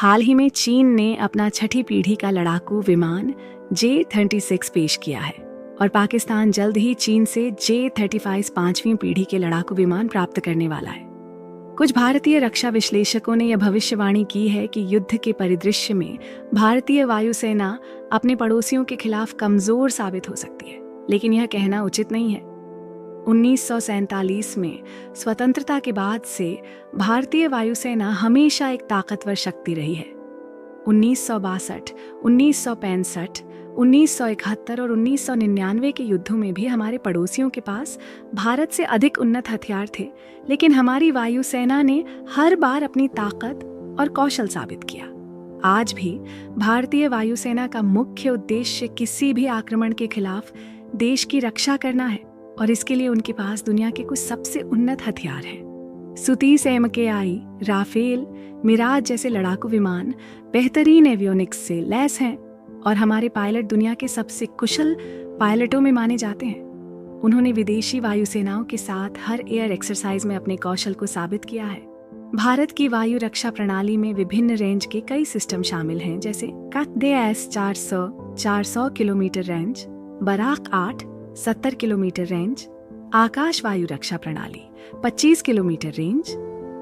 हाल ही में चीन ने अपना छठी पीढ़ी का लड़ाकू विमान J-36 पेश किया है और पाकिस्तान जल्द ही चीन से J-35 पांचवीं पीढ़ी के लड़ाकू विमान प्राप्त करने वाला है। कुछ भारतीय रक्षा विश्लेषकों ने यह भविष्यवाणी की है कि युद्ध के परिदृश्य में भारतीय वायुसेना अपने पड़ोसियों के खिलाफ कमजोर साबित हो सकती है, लेकिन यह कहना उचित नहीं है। 1947 में स्वतंत्रता के बाद से भारतीय वायुसेना हमेशा एक ताकतवर शक्ति रही है। 1962, 1965, 1971 और 1999 के युद्धों में भी हमारे पड़ोसियों के पास भारत से अधिक उन्नत हथियार थे, लेकिन हमारी वायुसेना ने हर बार अपनी ताकत और कौशल साबित किया। आज भी भारतीय वायुसेना का मुख्य उद्देश्य किसी भी आक्रमण के खिलाफ देश की रक्षा करना है और इसके लिए उनके पास दुनिया के कुछ सबसे उन्नत हथियार हैं। Su-30 MKI, राफेल, मिराज जैसे लड़ाकू विमान बेहतरीन एवियोनिक्स से लैस हैं और हमारे पायलट दुनिया के सबसे कुशल पायलटों में माने जाते हैं। उन्होंने विदेशी वायुसेनाओं के साथ हर एयर एक्सरसाइज में अपने कौशल को साबित किया है। भारत की वायु रक्षा प्रणाली में विभिन्न रेंज के कई सिस्टम शामिल हैं, जैसे KATS 400 kilometre range, Barak 8 70 kilometre range, Akash वायु रक्षा प्रणाली 25 किलोमीटर रेंज।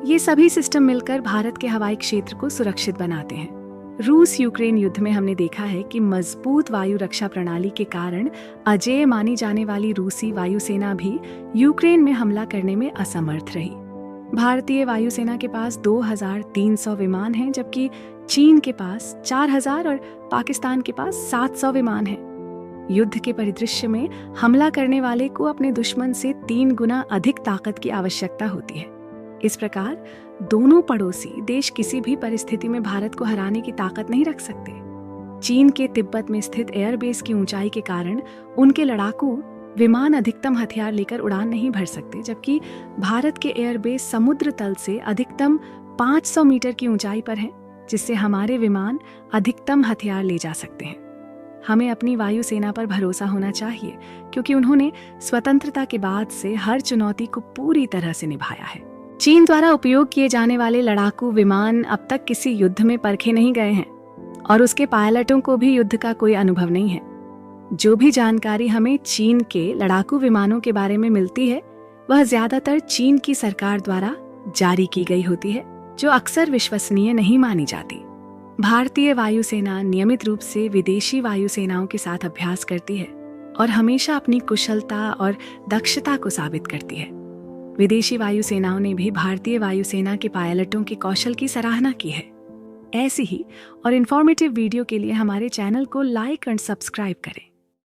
ये सभी सिस्टम मिलकर भारत के हवाई क्षेत्र को सुरक्षित बनाते हैं। रूस यूक्रेन युद्ध में हमने देखा है कि मजबूत वायु रक्षा प्रणाली के कारण अजेय मानी जाने वाली रूसी वायुसेना भी यूक्रेन में हमला करने में असमर्थ रही। भारतीय वायुसेना के पास 2300 विमान हैं, जबकि चीन के पास 4000 और पाकिस्तान के पास 700 विमान हैं। युद्ध के परिदृश्य में हमला करने वाले को अपने दुश्मन से 3 गुना अधिक ताकत की आवश्यकता होती है। इस प्रकार दोनों पड़ोसी देश किसी भी परिस्थिति में भारत को हराने की ताकत नहीं रख सकते। चीन के तिब्बत में स्थित एयरबेस की ऊंचाई के कारण उनके लड़ाकू विमान अधिकतम हथियार लेकर उड़ान नहीं भर सकते, जबकि भारत के एयरबेस समुद्र तल से अधिकतम 500 मीटर की ऊंचाई पर है, जिससे हमारे विमान अधिकतम हथियार ले जा सकते हैं। हमें अपनी वायुसेना पर भरोसा होना चाहिए, क्योंकि उन्होंने स्वतंत्रता के बाद से हर चुनौती को पूरी तरह से निभाया है। चीन द्वारा उपयोग किए जाने वाले लड़ाकू विमान अब तक किसी युद्ध में परखे नहीं गए हैं और उसके पायलटों को भी युद्ध का कोई अनुभव नहीं है। जो भी जानकारी हमें चीन के लड़ाकू विमानों के बारे में मिलती है, वह ज्यादातर चीन की सरकार द्वारा जारी की गई होती है, जो अक्सर विश्वसनीय नहीं मानी जाती। भारतीय वायुसेना नियमित रूप से विदेशी वायुसेनाओं के साथ अभ्यास करती है और हमेशा अपनी कुशलता और दक्षता को साबित करती है। विदेशी वायुसेनाओं ने भी भारतीय वायुसेना के पायलटों के कौशल की सराहना की है। ऐसी ही और इन्फॉर्मेटिव वीडियो के लिए हमारे चैनल को लाइक और सब्सक्राइब करें।